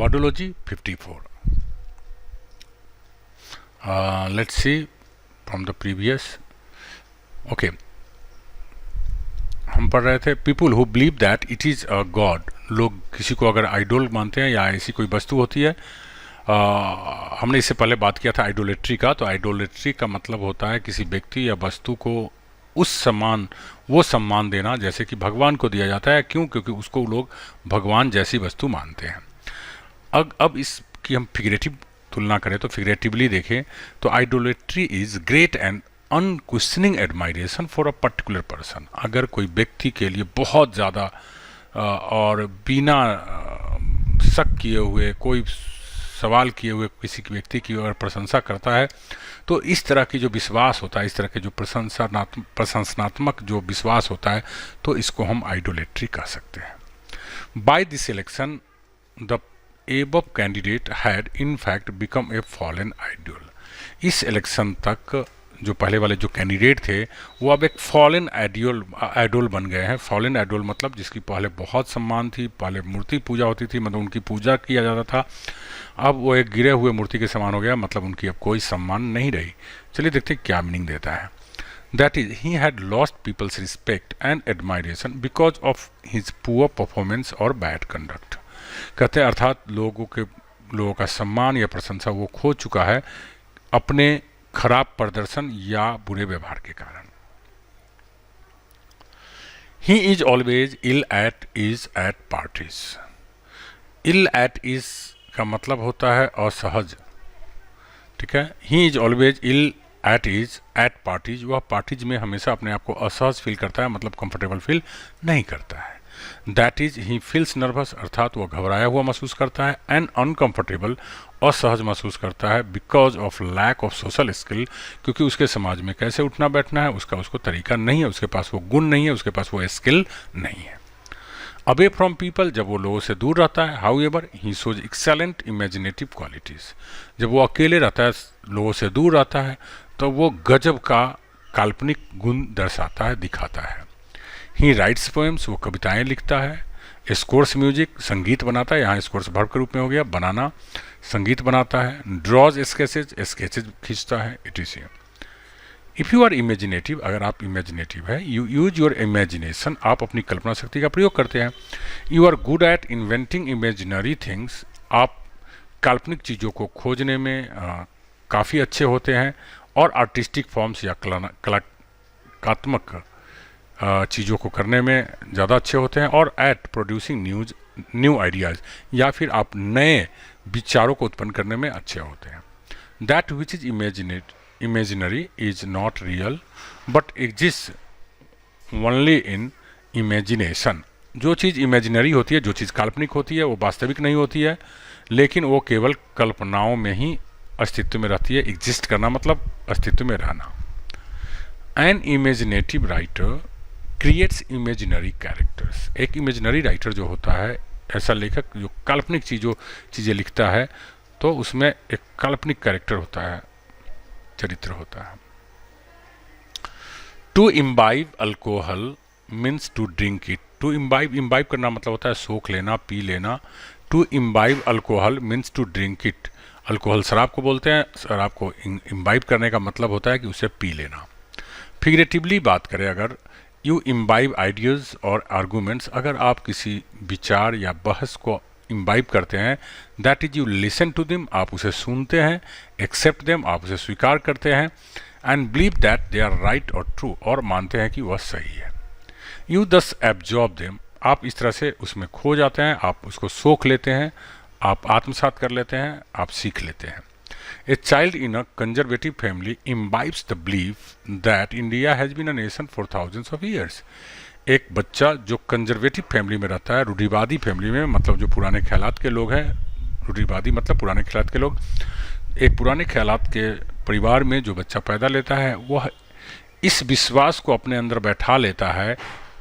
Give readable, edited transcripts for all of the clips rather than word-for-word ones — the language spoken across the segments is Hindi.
Audiology 54. Let's see from the previous. Okay, हम पढ़ रहे थे people who believe that it is a God. लोग किसी को अगर आइडोल मानते हैं या ऐसी कोई वस्तु होती है. हमने इससे पहले बात किया था आइडोलेट्री का. तो आइडोलेट्री का मतलब होता है किसी व्यक्ति या वस्तु को वो सम्मान देना जैसे कि भगवान को दिया जाता है. क्यों? क्योंकि उसको लोग भगवान जैसी वस्तु मानते हैं. अब इसकी हम फिगरेटिव तुलना करें तो फिगरेटिवली देखें तो idolatry is great and unquestioning admiration for a particular person. अगर कोई व्यक्ति के लिए बहुत ज़्यादा और बिना शक किए हुए, कोई सवाल किए हुए किसी व्यक्ति की अगर प्रशंसा करता है तो इस तरह की जो विश्वास होता है, इस तरह के जो प्रशंसनात्मक जो विश्वास होता है, तो इसको हम आइडोलेट्री कह सकते हैं. By this election the above candidate had in fact become a fallen idol. इस इलेक्शन तक जो पहले वाले जो कैंडिडेट थे वो अब एक फॉलन आइडोल बन गए हैं. फॉलन आइडोल मतलब जिसकी पहले बहुत सम्मान थी, पहले मूर्ति पूजा होती थी, मतलब उनकी पूजा किया जाता था. अब वो एक गिरे हुए मूर्ति के समान हो गया, मतलब उनकी अब कोई सम्मान नहीं रही. चलिए देखते हैं क्या मीनिंग देता है. That is he had lost people's respect and admiration because of his poor performance और बैड कंडक्ट. कहते हैं अर्थात लोगों का सम्मान या प्रशंसा वो खो चुका है अपने खराब प्रदर्शन या बुरे व्यवहार के कारण. He is always ill at parties. Ill at is का मतलब होता है असहज. ठीक है, he is always ill at parties. वह पार्टीज में हमेशा अपने आप को असहज फील करता है, मतलब कंफर्टेबल फील नहीं करता है. That is he feels nervous अर्थात वह घबराया हुआ महसूस करता है. एंड अनकंफर्टेबल असहज महसूस करता है because of lack of social skill. क्योंकि उसके समाज में कैसे उठना बैठना है उसको तरीका नहीं है, उसके पास वो गुण नहीं है, उसके पास वो स्किल नहीं है. अवे फ्रॉम पीपल जब वो लोगों से दूर रहता है. How ever he shows excellent imaginative qualities. जब वो अकेले रहता है, लोगों से दूर रहता है, तो वो गजब का काल्पनिक गुण दर्शाता है, दिखाता है. ही राइट्स पोएम्स वो कविताएं लिखता है. स्कोर्स म्यूजिक संगीत बनाता है. यहाँ स्कोर्स वर्ब के रूप में हो गया, बनाना. संगीत बनाता है. ड्रॉज स्केचेज खींचता है. Etc. If you are imaginative अगर आप इमेजिनेटिव है, यू यूज योर इमेजिनेशन आप अपनी कल्पना शक्ति का प्रयोग करते हैं. You are good at inventing imaginary things आप काल्पनिक चीज़ों को खोजने में काफ़ी अच्छे होते हैं और आर्टिस्टिक फॉर्म्स या कलात्मक चीज़ों को करने में ज़्यादा अच्छे होते हैं. और एट प्रोड्यूसिंग न्यू आइडियाज़ या फिर आप नए विचारों को उत्पन्न करने में अच्छे होते हैं. That which is imaginary is not real but exist only in imagination. जो चीज़ इमेजिनरी होती है, जो चीज़ काल्पनिक होती है, वो वास्तविक नहीं होती है, लेकिन वो केवल कल्पनाओं में ही अस्तित्व में रहती है. एग्जिस्ट करना मतलब अस्तित्व में रहना. An imaginative writer creates imaginary characters. एक इमेजिनरी राइटर जो होता है, ऐसा लेखक जो काल्पनिक चीज़ें लिखता है, तो उसमें एक काल्पनिक कैरेक्टर होता है, चरित्र होता है. To imbibe alcohol means to drink it. To imbibe करना मतलब होता है सोख लेना, पी लेना. To imbibe alcohol means to drink it. Alcohol शराब को बोलते हैं. शराब को इम्बाइब करने का मतलब होता है कि उसे पी लेना. फिगरेटिवली बात करें अगर, यू इम्बाइब आइडियाज़ और आर्गूमेंट्स अगर आप किसी विचार या बहस को इम्बाइब करते हैं. That is you listen to them आप उसे सुनते हैं. एक्सेप्ट देम आप उसे स्वीकार करते हैं. And believe that they are right और ट्रू और मानते हैं कि वह सही है. यू दस एब्जॉर्ब देम आप इस तरह से उसमें खो जाते हैं, आप उसको सोख लेते हैं, आप आत्मसात कर लेते हैं, आप सीख लेते हैं. A child in a conservative family imbibes the belief that India has been a nation for thousands of years. एक बच्चा जो कंजर्वेटिव फैमिली में रहता है, रूढ़िवादी फैमिली में, मतलब जो पुराने ख्यालात के लोग हैं, रूढ़िवादी मतलब पुराने ख्यालात के लोग, एक पुराने ख्यालात के परिवार में जो बच्चा पैदा लेता है, वह इस विश्वास को अपने अंदर बैठा लेता है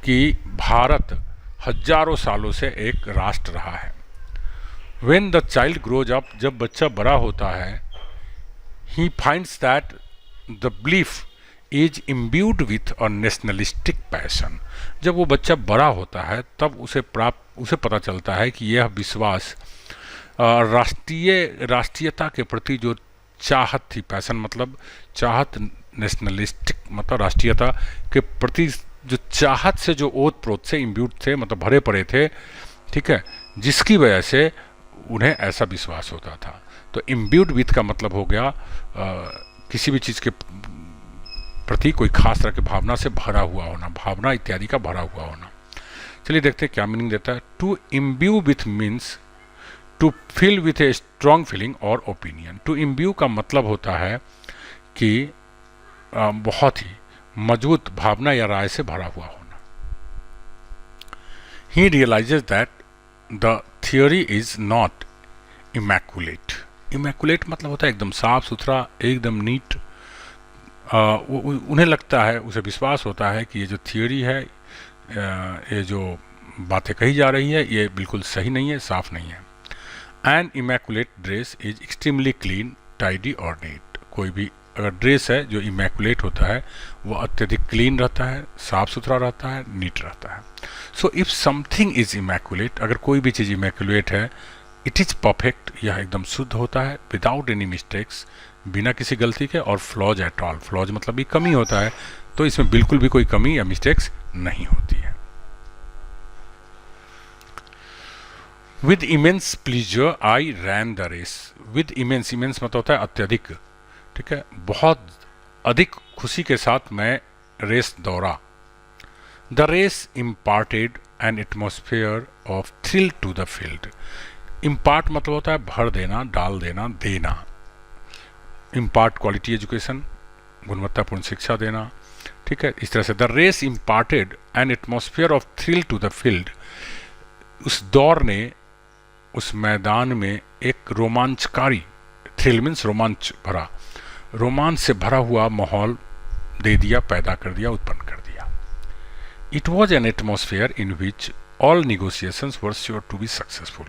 कि भारत हजारों सालों से एक राष्ट्र रहा है. When the child grows up जब बच्चा बड़ा होता है, he finds that the belief is imbued with a nationalistic passion. जब वो बच्चा बड़ा होता है तब उसे पता चलता है कि यह विश्वास राष्ट्रीयता के प्रति जो चाहत थी, पैशन मतलब चाहत, नेशनलिस्टिक मतलब राष्ट्रीयता के प्रति जो चाहत से जो ओत प्रोत से इम्ब्यूड थे, मतलब भरे पड़े थे, ठीक है, जिसकी वजह से उन्हें ऐसा विश्वास होता था। तो इम्ब्यूड विथ का मतलब हो गया किसी भी चीज़ के प्रति कोई खास तरह की भावना से भरा हुआ होना, भावना इत्यादि का भरा हुआ होना। चलिए देखते हैं क्या मीनिंग देता है। To imbue with means to fill with a strong feeling और ओपिनियन। टू इम्ब्यू का मतलब होता है कि बहुत ही मजबूत भावना या राय से भरा हुआ होना। He realises that the theory is not immaculate. Immaculate मतलब होता है एकदम साफ सुथरा, एकदम नीट। उन्हें लगता है, उसे विश्वास होता है कि ये जो थियोरी है, ये जो बातें कही जा रही है, ये बिल्कुल सही नहीं है, साफ नहीं है। An immaculate dress is extremely clean, tidy और नीट। कोई भी अगर ड्रेस है जो इमैकुलेट होता है, वो अत्यधिक क्लीन रहता है, साफ सुथरा रहता है, नीट रहता है। So if something is immaculate, अगर कोई भी चीज़ इमैकुलेट है, इट इज़ परफेक्ट, यह एकदम शुद्ध होता है, विदाउट एनी मिस्टेक्स, बिना किसी गलती के, और फ्लॉज एट ऑल, फ्लॉज मतलब भी कमी होता है, तो इसमें बिल्कुल भी कोई कमी या मिस्टेक्स नहीं होती है। With immense pleasure I ran the race. With immense, immense मतलब होता है अत्यधिक, ठीक है, बहुत अधिक खुशी के साथ मैं रेस दौड़ा। The race imparted an atmosphere of thrill to the field. Impart मतलब होता है भर देना, डाल देना, देना। इम्पार्ट क्वालिटी एजुकेशन, गुणवत्तापूर्ण शिक्षा देना, ठीक है, इस तरह से। The race imparted an atmosphere of thrill to the field. उस दौर ने उस मैदान में एक रोमांचकारी, थ्रिल मीन्स रोमांच भरा, रोमांच से भरा हुआ माहौल दे दिया, पैदा कर दिया, उत्पन्न कर दिया। It was an atmosphere in which all negotiations were sure to be successful.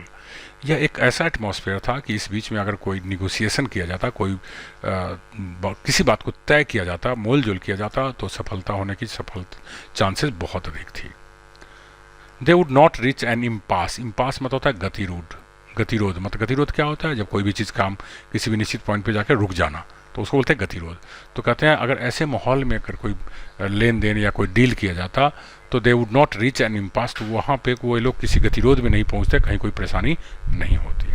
यह एक ऐसा एटमॉस्फेयर था कि इस बीच में अगर कोई निगोशिएशन किया जाता, कोई किसी बात को तय किया जाता, मोल जोल किया जाता, तो सफलता होने की चांसेस बहुत अधिक थी। They would not reach an impasse. Impasse मतलब होता है गतिरोध। गतिरोध मतलब, गतिरोध क्या होता है? जब कोई भी चीज़ काम किसी भी निश्चित पॉइंट पे जाकर रुक जाना, तो उसको बोलते हैं गतिरोध। तो कहते हैं अगर ऐसे माहौल में अगर कोई लेन देन या कोई डील किया जाता, तो they would not reach an impasse, तो वहाँ पे वो लोग किसी गतिरोध में नहीं पहुँचते, कहीं कोई परेशानी नहीं होती।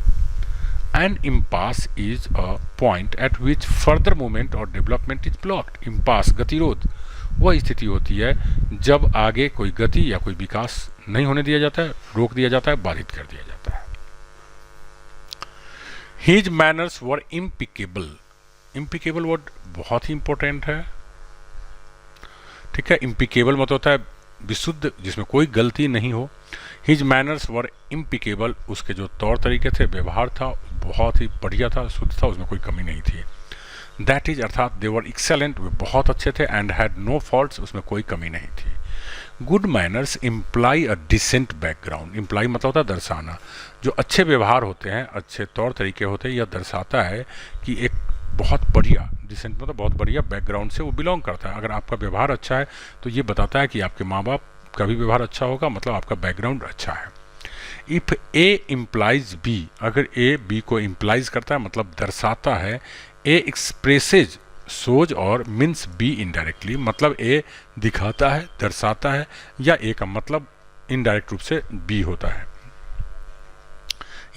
An impasse is a point at which further movement और डेवलपमेंट इज ब्लॉक्ड। इम्पास, गतिरोध, वह स्थिति होती है जब आगे कोई गति या कोई विकास नहीं होने दिया जाता है, रोक दिया जाता है, बाधित कर दिया जाता है। हिज मैनर्स वर इम्पिकेबल। इम्पिकेबल वर्ड बहुत ही इंपॉर्टेंट है, ठीक है। इम्पिकेबल मतलब होता है विशुद्ध, जिसमें कोई गलती नहीं हो। हिज मैनर्स वर इम्पिकेबल, उसके जो तौर तरीके थे, व्यवहार था, बहुत ही बढ़िया था, शुद्ध था, उसमें कोई कमी नहीं थी। दैट इज अर्थात दे वर एक्सेलेंट, वे बहुत अच्छे थे। एंड हैड नो फॉल्ट्स, उसमें कोई कमी नहीं थी। Good manners imply a decent background. Imply मतलब होता है दर्शाना। जो अच्छे व्यवहार होते हैं, अच्छे तौर तरीके होते हैं, यह दर्शाता है कि एक बहुत बढ़िया, डिसेंट मतलब बहुत बढ़िया बैकग्राउंड से वो बिलोंग करता है। अगर आपका व्यवहार अच्छा है तो ये बताता है कि आपके माँ बाप का भी व्यवहार अच्छा होगा, मतलब आपका बैकग्राउंड अच्छा है। इफ़ ए इम्प्लाइज बी, अगर ए बी को इम्प्लाइज करता है मतलब दर्शाता है। ए एक्सप्रेसेज सोज और मीन्स बी इनडायरेक्टली, मतलब ए दिखाता है, दर्शाता है, या ए का मतलब इनडायरेक्ट रूप से बी होता है।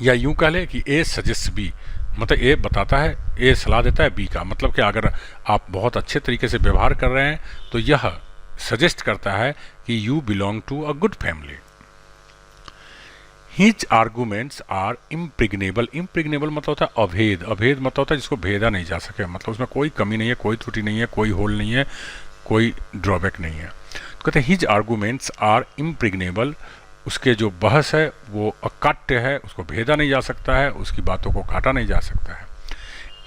या यूं कह ले कि ए सजेस्ट बी, मतलब ए बताता है, ए सलाह देता है बी का, मतलब कि अगर आप बहुत अच्छे तरीके से व्यवहार कर रहे हैं तो यह सजेस्ट करता है कि you belong to a good family. His arguments are impregnable. Impregnable मतलब होता है अभेद। अभेद मतलब होता है जिसको भेदा नहीं जा सके, मतलब उसमें कोई कमी नहीं है, कोई त्रुटि नहीं है, कोई होल नहीं है, कोई ड्रॉबैक नहीं है। तो कहते हैं हिज आर्गूमेंट्स आर इम्प्रिग्नेबल, उसके जो बहस है वो अकाट्य है, उसको भेदा नहीं जा सकता है, उसकी बातों को काटा नहीं जा सकता है।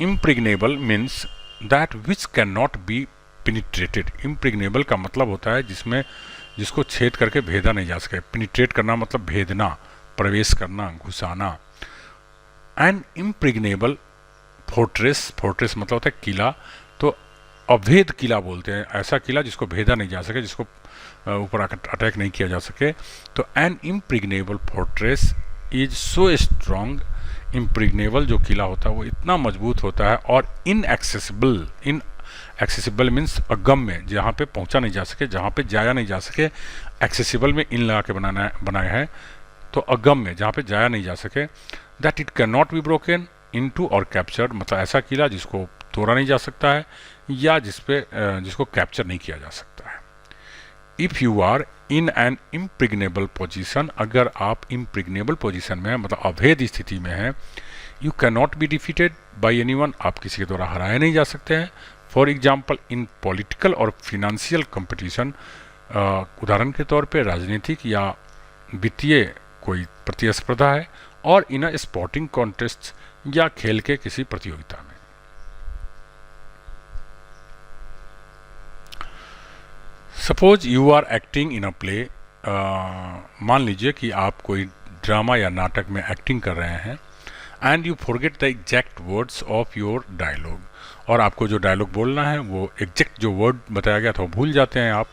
Impregnable means that which can not be penetrated. Impregnable का मतलब होता है जिसमें जिसको छेद करके भेदा नहीं जा सके। पेनिट्रेट करना मतलब भेदना, प्रवेश करना, घुसाना। एन इम्प्रिग्नेबल फोर्ट्रेस, फोर्ट्रेस मतलब होता है किला, तो अभेद किला बोलते हैं ऐसा किला जिसको भेदा नहीं जा सके, जिसको ऊपर अटैक नहीं किया जा सके। तो an impregnable fortress is so strong impregnable जो किला होता है वो इतना मजबूत होता है और इनएक्सेसिबल मीन्स अगम्य, जहाँ पे पहुंचा नहीं जा सके, जहाँ पे जाया नहीं जा सके। एक्सेसिबल में इन लगा के बनाया है, तो अगम्य जहाँ पे जाया नहीं जा सके। That it can not be broken into और कैप्चर्ड, मतलब ऐसा किला जिसको तोड़ा नहीं जा सकता है या जिसको कैप्चर नहीं किया जा सकता है। If you are in an impregnable position, अगर आप इम्प्रिग्नेबल पोजिशन में हैं, मतलब अभेद स्थिति में हैं, you can not be defeated by anyone, आप किसी के द्वारा हराए नहीं जा सकते हैं। फॉर एग्जाम्पल इन पॉलिटिकल और फिनेंशियल कंपटीशन, उदाहरण के तौर पे राजनीतिक या वित्तीय कोई प्रतिस्पर्धा है, और इन अ स्पोर्टिंग कॉन्टेस्ट या खेल के किसी प्रतियोगिता में। Suppose you are acting in a play, मान लीजिए कि आप कोई ड्रामा या नाटक में एक्टिंग कर रहे हैं, and you forget the exact words of your dialogue, और आपको जो डायलॉग बोलना है वो एग्जैक्ट जो वर्ड बताया गया था वो भूल जाते हैं आप।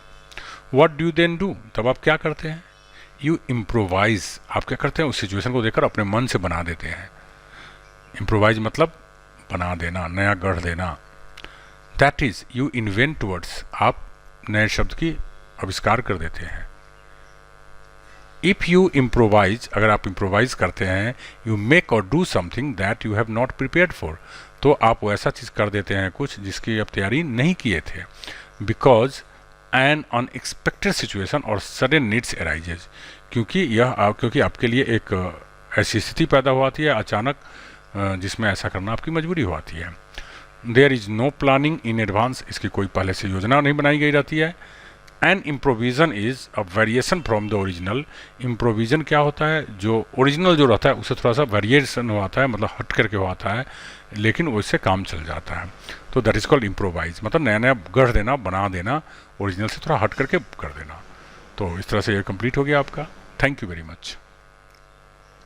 व्हाट डू देन डू, तब आप क्या करते हैं? यू इम्प्रोवाइज, आप क्या करते हैं? उस सिचुएशन को देखकर अपने मन से बना देते हैं। इम्प्रोवाइज मतलब बना देना, नया गढ़ देना। That is you invent words, आप नए शब्द की आविष्कार कर देते हैं। इफ़ यू इम्प्रोवाइज, अगर आप इम्प्रोवाइज करते हैं, यू मेक और do something that you have not prepared for, तो आप वो ऐसा चीज़ कर देते हैं कुछ जिसकी आप तैयारी नहीं किए थे। बिकॉज एन अनएक्सपेक्टेड सिचुएशन और सडन नीड्स अराइजेज, क्योंकि आपके लिए एक ऐसी स्थिति पैदा हुआती है अचानक, जिसमें ऐसा करना आपकी मजबूरी हुआती है। There is no planning in advance, इसकी कोई पहले से योजना नहीं बनाई गई रहती है। An improvisation is a variation from the original, improvisation क्या होता है? जो ओरिजिनल जो रहता है उससे थोड़ा सा वेरिएशन हुआ है, मतलब हट करके हुआ है, लेकिन उससे काम चल जाता है। तो दैट इज़ कॉल्ड इम्प्रोवाइज, मतलब नया नया गढ़ देना, बना देना, ओरिजिनल से थोड़ा हट करके कर देना। तो इस तरह से ये कंप्लीट हो गया आपका। Thank you very much.